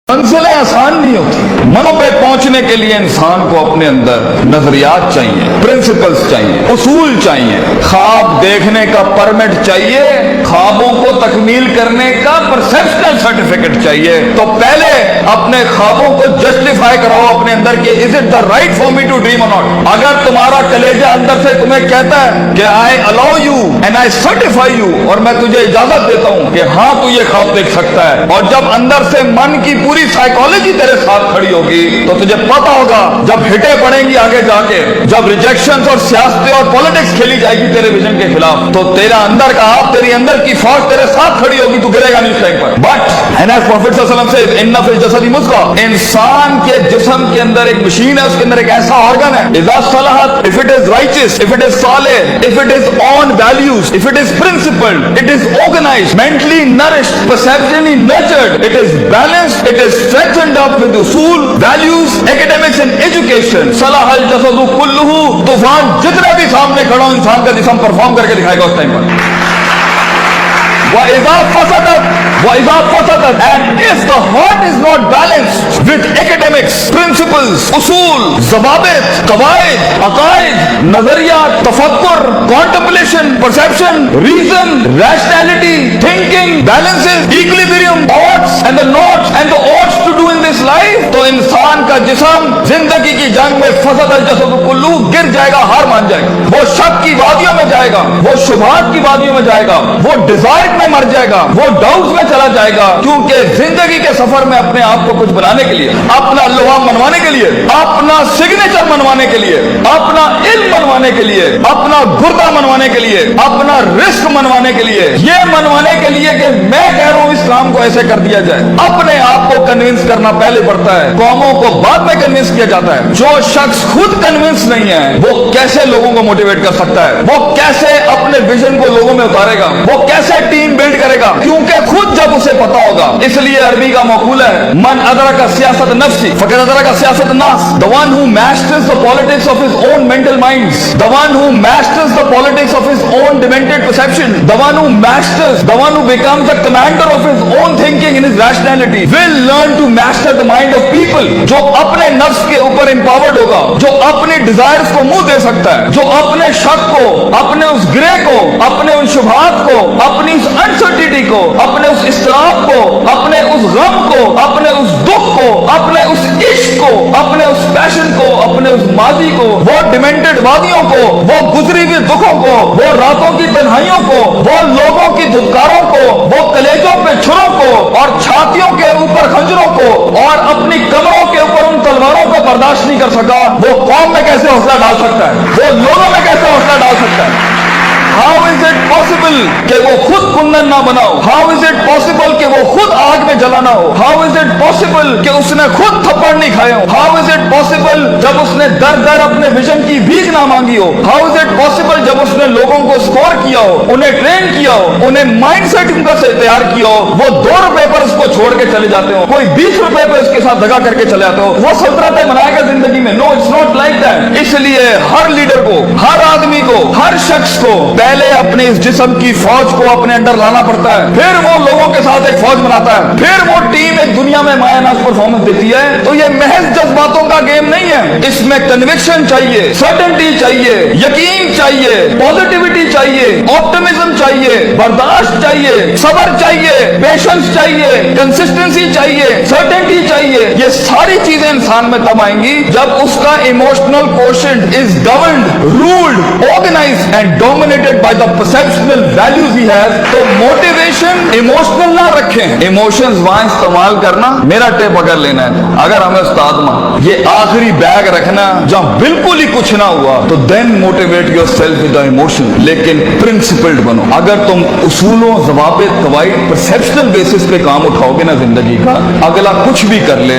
منزلیں آسان نہیں ہوتی. منوں پہ پہنچنے کے لیے انسان کو اپنے اندر نظریات چاہیے, پرنسپلز چاہیے, اصول چاہیے, خواب دیکھنے کا پرمٹ چاہیے, خوابوں کو تکمیل کرنے کا پرسپشنل سرٹیفکیٹ چاہیے. تو پہلے اپنے خوابوں کو جسٹیفائی کراؤ اپنے اندر کہ is it the right for me to dream or not. اگر تمہارا کلیجہ اندر سے تمہیں کہتا ہے کہ I allow you and I certify you, اور میں تجھے اجازت دیتا ہوں کہ ہاں تو یہ خواب دیکھ سکتا ہے, اور جب اندر سے من کی پوری سائیکالوجی تیرے ساتھ کھڑی ہوگی تو تجھے پتا ہوگا جب ہٹے پڑیں گی آگے جا کے, جب ریجیکشنز اور سیاستیں اور پولیٹکس کھیلی جائے گی تیرے ویژن کے خلاف, تو تیرا اندر کا آپ, تیری اندر کی فوج تیرے ساتھ کھڑی ہوگی, تو گرے گا نہیں اس ٹائم پر. بٹ اینڈ ایز پروفیٹ صلی اللہ علیہ وسلم سے ان فی الجسد مضغہ, انسان کے جسم کے اندر ایک مشین ہے, اس کے اندر ایک ایسا آرگن ہے, اذا صلحت, if it is righteous, if it is solid, if it is on values, if it is principled, it is organized, mentally nourished, perceptually nurtured, it is balanced, it is strengthened up with usul, values, academics and education. صلح الجسد کلہ, طوفان جتنے بھی سامنے کھڑا ہو انسان کا جسم perform کر کے دکھائے گا اس ٹائم پر. وَإِذَا فَسَدَتْ, and if the heart is not balanced with academics, principles, usul, ضوابط, قواعد, عقائد, نظریات, تفکر, contemplation, perception, reason, rationality, thinking, balances, equilibrium, odds and the nots and the odds to do in this life, تو انسان کا جسم زندگی کی جنگ میں فسد الجسد کلو, گر جائے گا, ہار مان جائے گا, وہ شک کی وادیوں میں جائے گا, وہ شبہات کی وادیوں میں جائے گا, وہ ڈیزائر میں مر جائے گا, وہ ڈاؤٹس میں چلا جائے گا. کیونکہ زندگی کے سفر میں اپنے آپ کو کچھ بنانے کے لیے, اپنا لوہا منوانے کے لیے, اپنا سگنیچر منوانے کے لیے, اپنا علم منوانے کے لیے, اپنا گردہ منوانے کے لیے, اپنا رزق منوانے کے لیے, یہ منوانے کے لیے کہ میں کہہ رہا ہوں اسلام کو ایسے کر دیا جائے, اپنے آپ کو کنونس کرنا پہلے پڑتا ہے, قوموں کو بعد میں کنونس کیا جاتا ہے. جو شخص خود کنونس نہیں ہے وہ کیسے لوگوں کو موٹیویٹ کر سکتا ہے, وہ کیسے اپنے ویژن کو لوگوں میں اتارے گا, وہ کیسے ٹیم بلڈ کرے گا, کیونکہ خود جب اسے پتا ہوگا. اس لیے عربی کا مقولہ ہے, من ادرک سیاست نفسی فقد ادرک سیاست الناس, the one who masters the politics of his own mental minds, the one who masters the politics of his own demented perception, the one who masters, the one who becomes the commander of his own thinking in his rationality will learn to master the mind of people. جو اپنے نفس کے اوپر empowered ہوگا, جو اپنے desires کو منہ دے سکتا ہے, جو اپنے شک کو, اپنے اس گرے کو, اپنے ان شبہات کو, اپنی اس انسرٹینٹی کو, اپنے اس اضطراب کو, اپنے اس غم کو, اپنے اس دکھ کو, اپنے اس عشق کو, اپنے اس پیشن کو, اپنے اس ماضی کو, وہ ڈیمنٹڈ وادیوں کو, وہ گزری ہوئی دکھوں کو, وہ راتوں کی تنہائیوں کو, وہ لوگوں کی دھتکاروں کو, وہ کلیجوں پہ چھروں کو اور چھاتیوں کے اوپر خنجروں کو اور اپنی کمروں کے اوپر ان تلواروں کو برداشت نہیں کر سکا, وہ قوم میں کیسے حوصلہ ڈال سکتا ہے, وہ لوگوں میں کیسے حوصلہ ڈال سکتا ہے. How is it possible کہ وہ خود کندن نہ بناؤ, how is it possible کہ وہ خود آگ میں جلا نہ ہو, how is it possible کہ اس نے خود تھپڑ نہیں کھائے ہو, how is it possible جب اس نے در در اپنے ویژن کی بھیک نہ مانگی ہو, how is it possible جب اس نے لوگوں کو اسکور کیا ہو, انہیں ٹرین کیا ہو, انہیں مائنڈ سیٹ ان کا سے تیار کیا ہو, وہ 2 روپے پر اس کو چھوڑ کے چلے جاتے ہو, کوئی 20 روپے پر اس کے ساتھ دگا کر کے چلے جاتے ہو, وہ سلطنتیں منائے گا زندگی میں. نو, اٹس ناٹ لائک دیٹ. اس لیے ہر لیڈر کو, ہر آدمی کو, ہر شخص کو پہلے اپنے اس جسم کی فوج کو اپنے اندر لانا پڑتا ہے, پھر وہ لوگوں کے ساتھ ایک فوج بناتا ہے, پھر وہ ٹیم ایک دنیا میں مایا ناز پرفارمنس دیتی ہے. تو یہ محض جذباتوں کا گیم نہیں ہے, اس میں کنوکشن چاہیے, سرٹنٹی چاہیے, یقین چاہیے, پازیٹیوٹی چاہیے, آپٹمزم چاہیے, برداشت چاہیے, صبر چاہیے, پیشنس چاہیے, کنسسٹنسی چاہیے, سرٹنٹی چاہیے. یہ ساری چیزیں انسان میں تب آئیں گی جب اس کا emotional quotient is governed, ruled, organised and dominated by the perceptual values he has. تو موٹیویشن ایموشنل نہ رکھیں, ایموشنز وہاں استعمال کرنا, میرا ٹیپ اگر لینا ہے, اگر ہمیں استاد ماں یہ آخری بیگ رکھنا جہاں بالکل ہی کچھ نہ ہوا, تو then motivate yourself with the emotion. لیکن principled بنو. اگر تم اصولوں, ضوابط, قواعد, perceptual basis پہ کام اٹھاؤ گے نا زندگی کا, اگلا کچھ بھی کر لے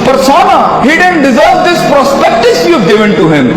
persona, he didn't deserve this prospectus you've given to him।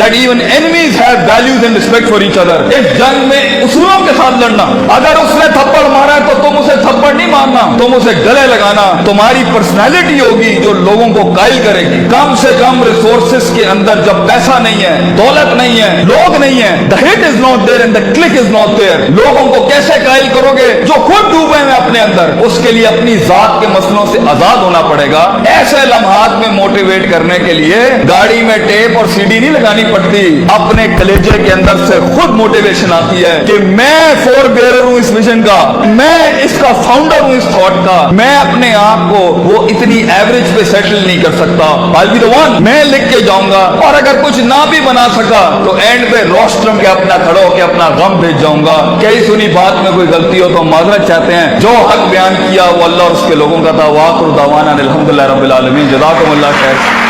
that even enemies have values and respect for each other. اس جنگ میں اصولوں کے ساتھ لڑنا. اگر اس نے تھپڑ مارا ہے تو تم اسے تھپڑ نہیں مارنا, تم اسے گلے لگانا. تمہاری پرسنالٹی ہوگی جو لوگوں کو قائل کرے گی. کم سے کم ریسورسز کے اندر جب پیسہ نہیں ہے, دولت نہیں ہے, لوگ نہیں ہیں, the hit is not there and the click is not there. لوگوں کو کیسے قائل کرو گے جو خود ڈوبے ہیں اپنے اندر؟ اس کے لیے اپنی ذات کے مسئلوں سے آزاد ہونا پڑے گا. ایسے لمحات میں موٹیویٹ کرنے کے لیے گاڑی میں ٹیپ اور سی ڈی نہیں لگانی پڑتی, اپنے کلیجے کے اندر سے خود موٹیویشن آتی ہے کہ میں فور بیئرر ہوں اس ویژن کا, میں اس کا فاؤنڈر ہوں اس تھاٹ کا. میں اپنے آپ کو وہ اتنی ایوریج پہ سیٹل نہیں کر سکتا. I'll be the one. میں لکھ کے جاؤں گا, اور اگر کچھ نہ بھی بنا سکا تو اینڈ پہ روسٹرم کے اپنا کھڑا ہو کے اپنا غم بھیج جاؤں گا. کئی سنی بات میں کوئی غلطی ہو تو معذرت چاہتے ہیں. جو حق بیان کیا وہ اللہ اور اس کے لوگوں کا تھا. وآخر دعوانا الحمدللہ رب العالمین. جزاکم اللہ خیر.